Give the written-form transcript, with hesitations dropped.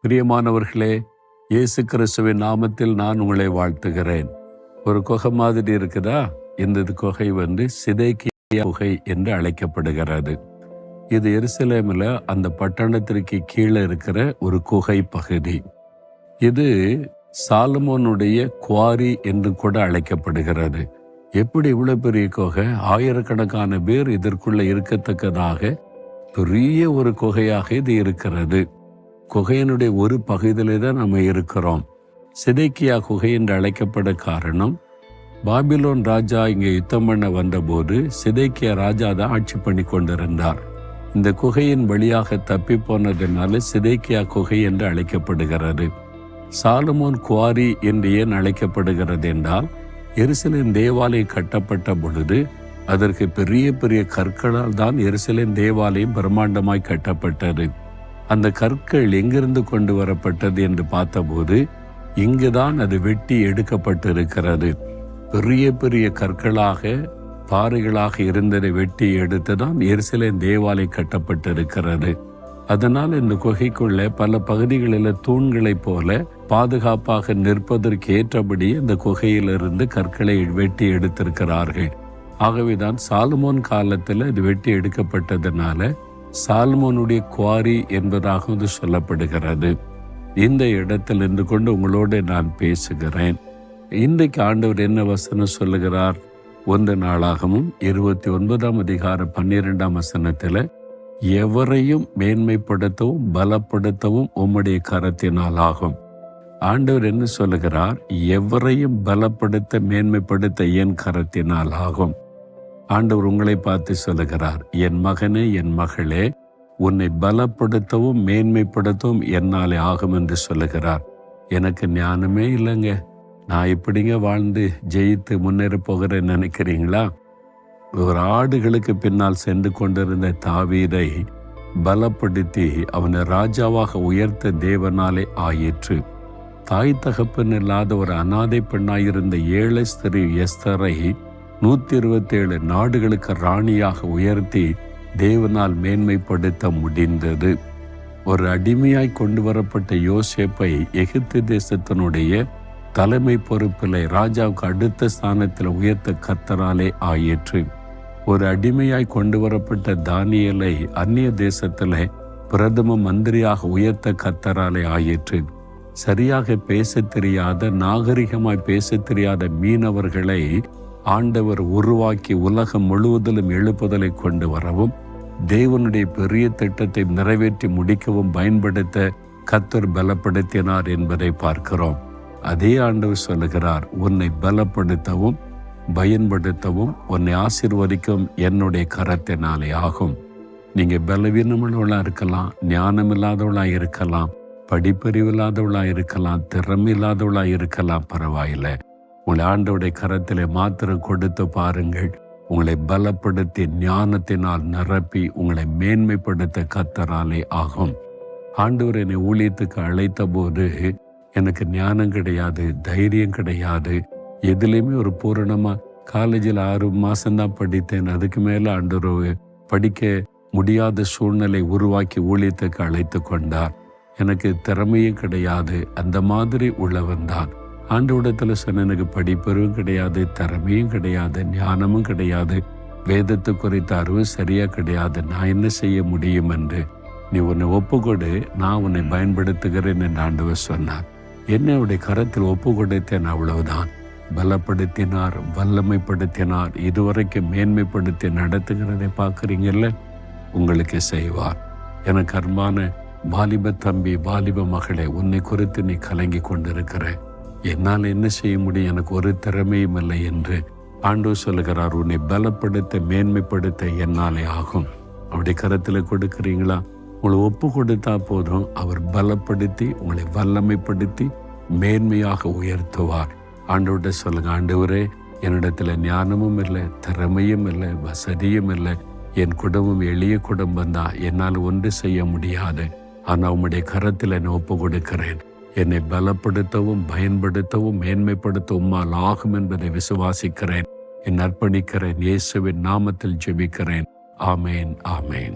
பிரியமானவர்களே, இயேசு கிறிஸ்துவின் நாமத்தில் நான் உங்களை வாழ்த்துகிறேன். ஒரு குகை மாதிரி இருக்குதா? இந்த குகை சிதேக்கியா குகை என்று அழைக்கப்படுகிறது. இது எருசலேமில் அந்த பட்டணத்திற்கு கீழே இருக்கிற ஒரு குகை பகுதி. இது சாலமோனுடைய குவாரி என்று கூட அழைக்கப்படுகிறது. எப்படி இவ்வளவு பெரிய குகை? ஆயிரக்கணக்கான பேர் இதற்குள்ள இருக்கத்தக்கதாக பெரிய ஒரு குகையாக இது இருக்கிறது. குகையினுடைய ஒரு பகுதியிலே தான் நம்ம இருக்கிறோம். சிதேக்கியா குகை என்று அழைக்கப்பட காரணம், பாபிலோன் ராஜா இங்கே யுத்தம் பண்ண வந்தபோது சிதேக்கியா ராஜா தான் ஆட்சி பண்ணி கொண்டிருந்தார். இந்த குகையின் வழியாக தப்பி போனதுனால சிதேக்கியா குகை என்று அழைக்கப்படுகிறது. சாலமோன் குவாரி என்று ஏன் அழைக்கப்படுகிறது என்றால், எருசலேம் தேவாலயம் கட்டப்பட்ட பொழுது அதற்கு பெரிய பெரிய கற்களால் தான் எருசலேம் தேவாலயம் பிரம்மாண்டமாய் கட்டப்பட்டது. அந்த கற்கள் எங்கிருந்து கொண்டு வரப்பட்டது என்று பார்த்தபோது இங்குதான் அது வெட்டி எடுக்கப்பட்டிருக்கிறது. பெரிய பெரிய கற்களாக பாறைகளாக இருந்ததை வெட்டி எடுத்துதான் எருசலேம் தேவாலயம் கட்டப்பட்டிருக்கிறது. அதனால் இந்த குகைக்குள்ள பல பகுதிகளில் தூண்களைப் போல பாதுகாப்பாக நிற்பதற்கு ஏற்றபடி இந்த குகையிலிருந்து கற்களை வெட்டி எடுத்திருக்கிறார்கள். ஆகவேதான் சாலமோன் காலத்தில் இது வெட்டி எடுக்கப்பட்டதுனால சாலமோனுடைய குவாரி என்பதாக இது சொல்லப்படுகிறது. இந்த இடத்தில் இருந்து கொண்டு உங்களோடு நான் பேசுகிறேன். இன்றைக்கு ஆண்டவர் என்ன வசனம் சொல்லுகிறார்? 1 நாளாகமும் 29ஆம் அதிகாரம் 12ஆம் வசனத்தில், எவரையும் மேன்மைப்படுத்தவும் பலப்படுத்தவும் உம்முடைய கரத்தினால் ஆகும். ஆண்டவர் என்ன சொல்லுகிறார்? எவரையும் பலப்படுத்த மேன்மைப்படுத்த என் கரத்தினால் ஆகும். ஆண்டவர் உங்களை பார்த்து சொல்லுகிறார், என் மகனே, என் மகளே, உன்னை பலப்படுத்தவும் மேன்மைப்படுத்தவும் என்னாலே ஆகும் என்று சொல்லுகிறார். எனக்கு ஞானமே இல்லைங்க, நான் இப்படிங்க வாழ்ந்து ஜெயித்து முன்னேற போகிறேன்னு நினைக்கிறீங்களா? ஒரு ஆடுகளுக்கு பின்னால் சென்று கொண்டிருந்த தாவீதை பலப்படுத்தி அவனை ராஜாவாக உயர்த்த தேவனாலே ஆயிற்று. தாய் தகப்பன் இல்லாத ஒரு அனாதை பெண்ணாயிருந்த ஏழை ஸ்திரீ எஸ்தரை 127 நாடுகளுக்கு ராணியாக உயர்த்தி தேவனால் மேன்மைப்படுத்த முடிந்தது. ஒரு அடிமையாய் கொண்டு வரப்பட்ட யோசேப்பை எகிப்து தேசத்தினுடைய தலைமை பொறுப்பில் ராஜாவுக்கு அடுத்த ஸ்தானத்தில் உயர்த்த கர்த்தராலே ஆயிற்று. ஒரு அடிமையாய் கொண்டு வரப்பட்ட தானியேலை அந்நிய தேசத்தில் பிரதம மந்திரியாக உயர்த்த கர்த்தராலே ஆயிற்று. சரியாக பேச தெரியாத, நாகரிகமாய் பேச தெரியாத மீனவர்களை ஆண்டவர் உருவாக்கி உலகம் முழுவதிலும் எழுப்புதலை கொண்டு வரவும் தேவனுடைய பெரிய திட்டத்தை நிறைவேற்றி முடிக்கவும் பயன்படுத்த கர்த்தர் பலப்படுத்தினார் என்பதை பார்க்கிறோம். அதே ஆண்டவர் சொல்லுகிறார், உன்னை பலப்படுத்தவும் பயன்படுத்தவும் உன்னை ஆசீர்வதிக்கவும் என்னுடைய கரத்தினாலே ஆகும். நீங்க பலவீனமுள்ளவளா இருக்கலாம், ஞானம் இல்லாதவளா இருக்கலாம், படிப்பறிவு இல்லாதவளா இருக்கலாம், திறமை இல்லாதவளா இருக்கலாம், பரவாயில்லை. உங்களை ஆண்டவருடைய கரத்திலே மாத்திரம் கொடுத்து பாருங்கள். உங்களை பலப்படுத்தி ஞானத்தினால் நிரப்பி உங்களை மேன்மைப்படுத்த கர்த்தராலே ஆகும். ஆண்டவர் என்னை ஊழியத்துக்கு அழைத்த போது எனக்கு ஞானம் கிடையாது, தைரியம் கிடையாது, எதுலேயுமே ஒரு பூரணமா காலேஜில் 6 மாசம்தான் படித்தேன். அதுக்கு மேலே ஆண்டவர் படிக்க முடியாத சூழ்நிலை உருவாக்கி ஊழியத்துக்கு அழைத்து கொண்டார். எனக்கு திறமையும் கிடையாது, அந்த மாதிரி உள்ளவன் தான். ஆண்டவரிடத்தில் சொன்ன, எனக்கு படிப்பறிவும் கிடையாது, திறமையும் கிடையாது, ஞானமும் கிடையாது, வேதத்தை குறித்த அறிவு சரியா கிடையாது, நான் என்ன செய்ய முடியும் என்று. நீ உன்னை ஒப்புக்கொடு, நான் உன்னை பயன்படுத்துகிறேன் என்று ஆண்டவர் சொன்னார். என்னுடைய கரத்தில் ஒப்பு கொடுத்தேன், அவ்வளவுதான். பலப்படுத்தினார், வல்லமைப்படுத்தினார், இதுவரைக்கும் மேன்மைப்படுத்தி நடத்துகிறதை பார்க்குறீங்கல்ல, உங்களுக்கு செய்வார். எனக்கு அன்பான வாலிப தம்பி, வாலிப மகளே, உன்னை குறித்து நீ கலங்கி கொண்டிருக்கிற, என்னால் என்ன செய்ய முடியும், எனக்கு ஒரு திறமையும் இல்லை என்று ஆண்டவர் சொல்லுகிறார். உன்னை பலப்படுத்த மேன்மைப்படுத்த என்னாலே ஆகும். அவருடைய கரத்தில் கொடுக்குறீங்களா? உங்களை ஒப்பு கொடுத்தா போதும், அவர் பலப்படுத்தி உங்களை வல்லமைப்படுத்தி மேன்மையாக உயர்த்துவார். ஆண்டவர்கிட்ட சொல்லுங்க, ஆண்டவரே, என்னிடத்துல ஞானமும் இல்லை, திறமையும் இல்லை, வசதியும் இல்லை, என் குடும்பம் எளிய குடும்பம் தான், என்னால் ஒன்று செய்ய முடியாது, ஆனால் உம்முடைய கரத்தில் என்னை ஒப்பு கொடுக்கிறேன். என்னை பலப்படுத்தவும் பயன்படுத்தவும் மேன்மைப்படுத்தவும் உம்மால் ஆகும் என்பதை விசுவாசிக்கிறேன். என் அர்ப்பணிக்கிறேன். இயேசுவின் நாமத்தில் ஜெபிக்கிறேன். ஆமேன், ஆமேன்.